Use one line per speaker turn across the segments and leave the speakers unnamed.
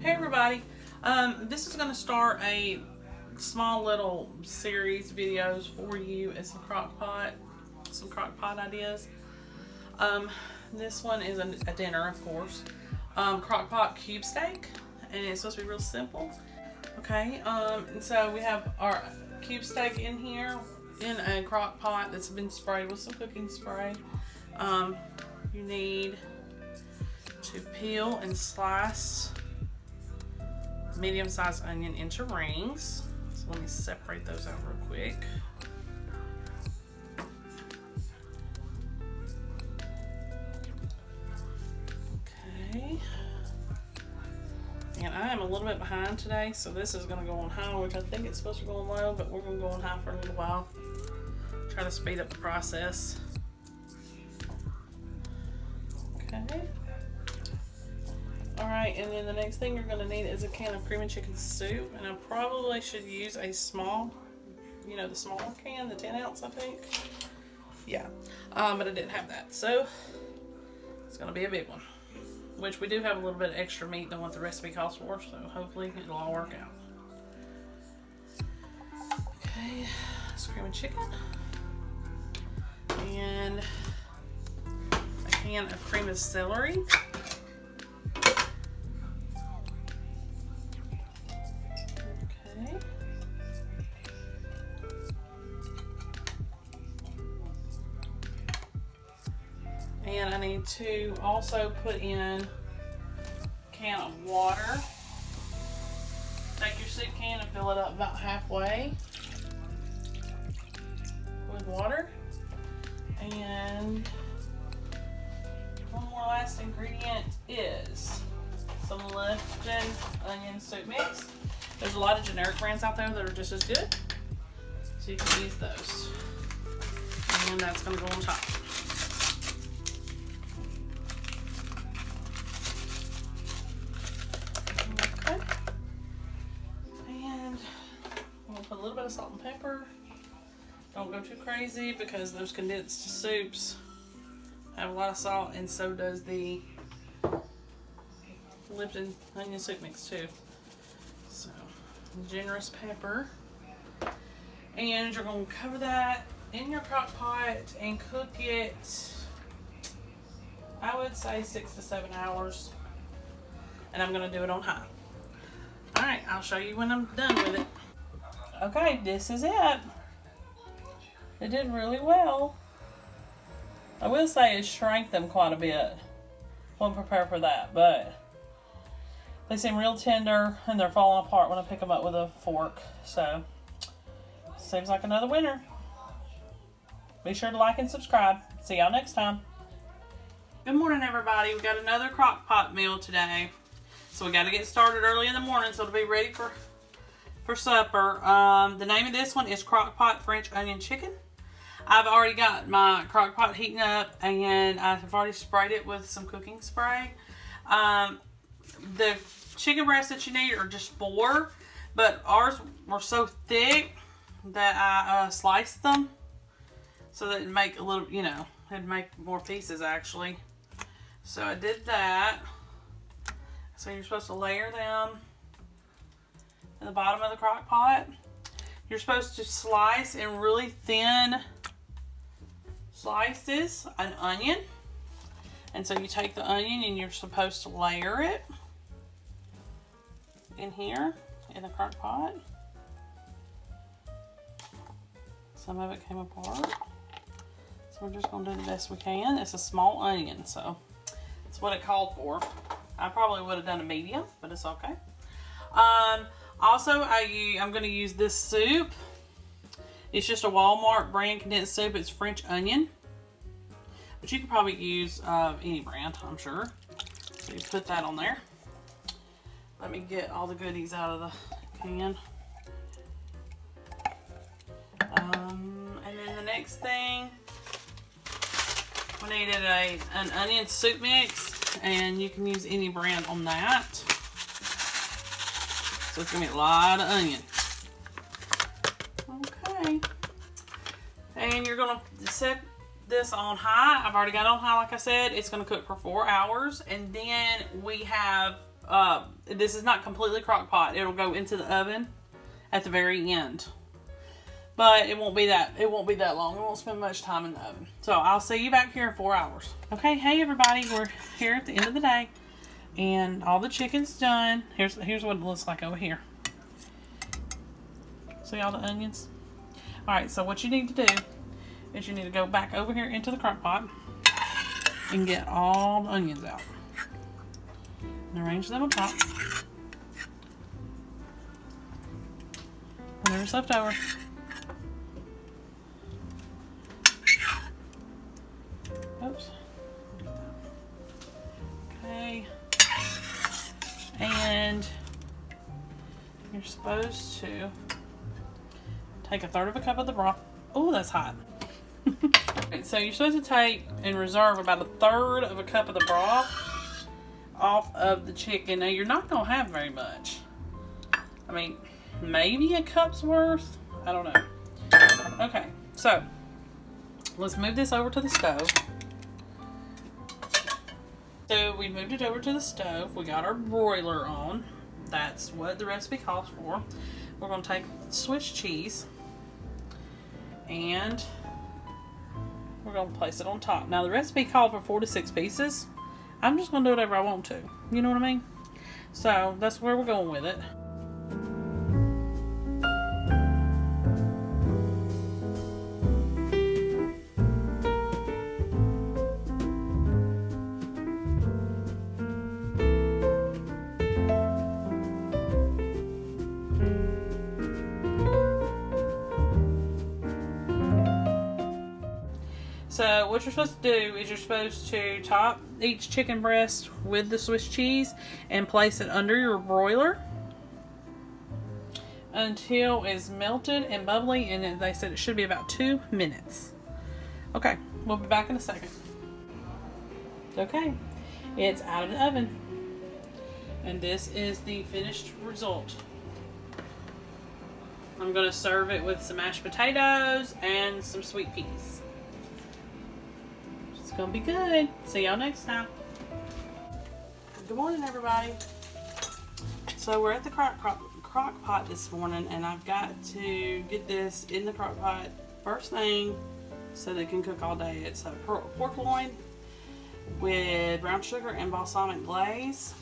Hey everybody, this is going to start a small little series videos for you and some Crockpot ideas. This one is a dinner, of course. Crockpot cube steak, and it's supposed to be real simple. Okay, and so we have our cube steak in here in a crock pot that's been sprayed with some cooking spray. You need to peel and slice medium-sized onion into rings. So let me separate those out real quick. Okay. And I am a little bit behind today, so this is going to go on high, which I think it's supposed to go on low, but we're going to go on high for a little while. Try to speed up the process. Okay. Alright, and then the next thing you're going to need is a can of cream and chicken soup. And I probably should use a small, the smaller can, the 10 ounce, I think. Yeah, but I didn't have that. So, it's going to be a big one. Which we do have a little bit of extra meat than what the recipe calls for. So, hopefully it'll all work out. Okay, it's cream and chicken. And a can of cream of celery. And I need to also put in a can of water. Take your soup can and fill it up about halfway with water. And one more last ingredient is some Lipton onion soup mix. There's a lot of generic brands out there that are just as good, so you can use those. And that's going to go on top. Put a little bit of salt and pepper. Don't go too crazy because those condensed soups have a lot of salt, and so does the Lipton onion soup mix too. So, generous pepper. And you're going to cover that in your crock pot and cook it, I would say 6 to 7 hours. And I'm going to do it on high. Alright, I'll show you when I'm done with it. Okay, this is it. It did really well. I will say it shrank them quite a bit. Wasn't prepared for that, but they seem real tender and they're falling apart when I pick them up with a fork. So, seems like another winner. Be sure to like and subscribe. See y'all next time. Good morning, everybody. We got another crock pot meal today. So we got to get started early in the morning so it'll be ready for supper. The name of this one is Crockpot French Onion Chicken. I've already got my crock pot heating up and I've already sprayed it with some cooking spray. The chicken breasts that you need are just 4, but ours were so thick that I sliced them so that it'd make a little, it'd make more pieces actually. So I did that. So you're supposed to layer them in the bottom of the crock pot. You're supposed to slice in really thin slices an onion. And so you take the onion and you're supposed to layer it in here in the crock pot. Some of it came apart. So we're just going to do the best we can. It's a small onion, so that's what it called for. I probably would have done a medium, but it's okay. Also, I'm going to use this soup. It's just a Walmart brand condensed soup. It's French onion. But you could probably use any brand, I'm sure. So you put that on there. Let me get all the goodies out of the can. And then the next thing, we needed an onion soup mix. And you can use any brand on that. So it's going to be a lot of onion. Okay. And you're going to set this on high. I've already got it on high, like I said. It's going to cook for 4 hours. And then we have This is not completely crock pot. It'll go into the oven at the very end. But it won't be that long. It won't spend much time in the oven. So I'll see you back here in 4 hours. Okay, hey everybody, we're here at the end of the day. And all the chicken's done. Here's what it looks like over here. See all the onions? Alright, so what you need to do is you need to go back over here into the crock pot and get all the onions out. And arrange them on top. Whatever's left over. Oops. Okay. And you're supposed to take 1/3 cup of the broth. Oh, that's hot. So you're supposed to take and reserve about 1/3 cup of the broth off of the chicken. Now you're not going to have very much. I mean, maybe a cup's worth. I don't know. Okay, so let's move this over to the stove. So we moved it over to the stove. We got our broiler on. That's what the recipe calls for. We're going to take Swiss cheese and we're going to place it on top. Now the recipe called for 4 to 6 pieces. I'm just going to do whatever I want to. You know what I mean? So that's where we're going with it. So what you're supposed to do is you're supposed to top each chicken breast with the Swiss cheese and place it under your broiler until it's melted and bubbly, and they said it should be about 2 minutes. Okay, we'll be back in a second. Okay, it's out of the oven and this is the finished result. I'm going to serve it with some mashed potatoes and some sweet peas. It's gonna be good. See y'all next time. Good morning, everybody. So we're at the crock pot this morning, and I've got to get this in the crock pot first thing so that it can cook all day. It's a pork loin with brown sugar and balsamic glaze.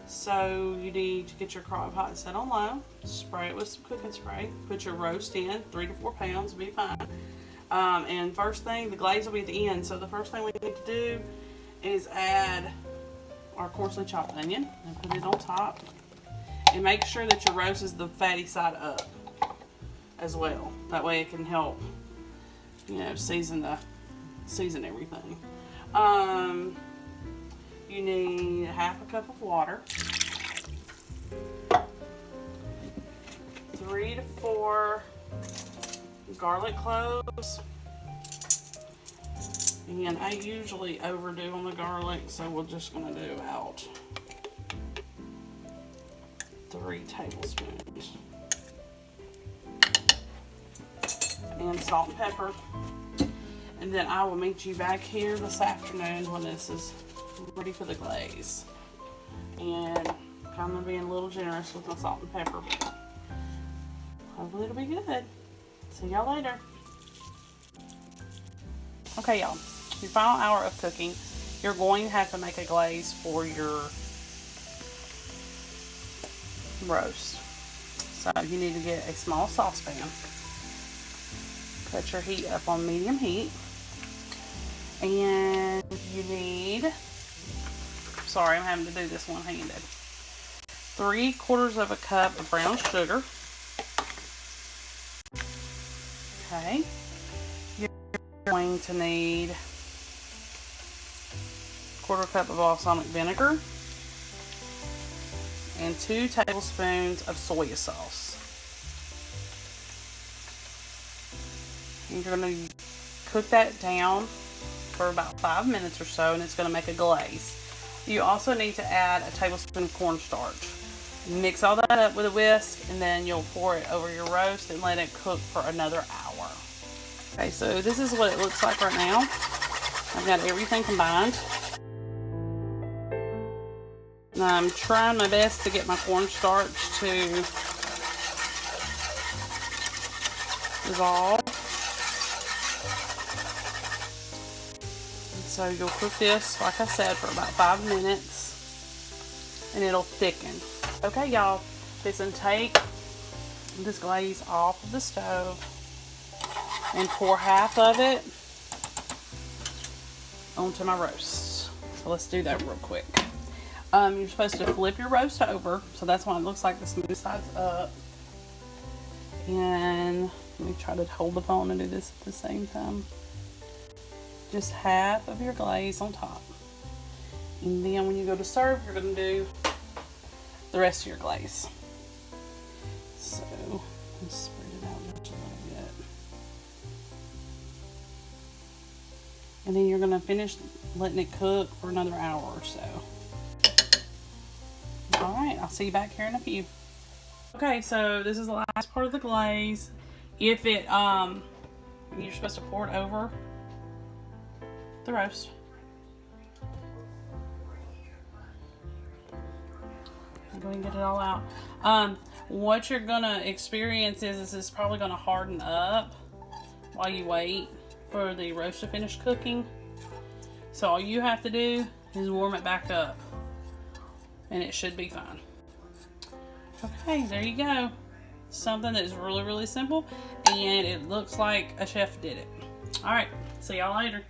So you need to get your crock pot set on low, spray it with some cooking spray, put your roast in, 3 to 4 pounds, will be fine. And first thing, the glaze will be at the end. So the first thing we need to do is add our coarsely chopped onion and put it on top. And make sure that your roast is the fatty side up as well. That way it can help, you know, season everything. You need 1/2 cup of water, 3 to 4 garlic cloves, and I usually overdo on the garlic, so we're just going to do about 3 tablespoons, and salt and pepper. And then I will meet you back here this afternoon when this is ready for the glaze, and kind of being a little generous with the salt and pepper. Hopefully it'll be good. See y'all later. Okay, y'all, your final hour of cooking, you're going to have to make a glaze for your roast. So you need to get a small saucepan, put your heat up on medium heat, and you need, sorry, I'm having to do this one-handed, 3/4 cup of brown sugar. Okay, you're going to need 1/4 cup of balsamic vinegar and 2 tablespoons of soy sauce. And you're going to cook that down for about 5 minutes or so, and it's going to make a glaze. You also need to add a tablespoon of cornstarch. Mix all that up with a whisk, and then you'll pour it over your roast and let it cook for another hour. Okay, so this is what it looks like right now. I've got everything combined. I'm trying my best to get my cornstarch to dissolve. And so you'll cook this, like I said, for about 5 minutes, and it'll thicken. Okay, y'all, just take this glaze off of the stove and pour half of it onto my roast. So let's do that real quick. You're supposed to flip your roast over, so that's why it looks like the smooth side's up. And let me try to hold the phone and do this at the same time. Just half of your glaze on top. And then when you go to serve, you're going to do the rest of your glaze. So, let's spread it out just a little bit. And then you're going to finish letting it cook for another hour or so. Alright, I'll see you back here in a few. Okay, so this is the last part of the glaze. If it, you're supposed to pour it over the roast. I'm going to get it all out. What you're going to experience is it's probably going to harden up while you wait for the roast to finish cooking. So all you have to do is warm it back up, and it should be fine. Okay, there you go. Something that is really, really simple, and it looks like a chef did it. All right, see y'all later.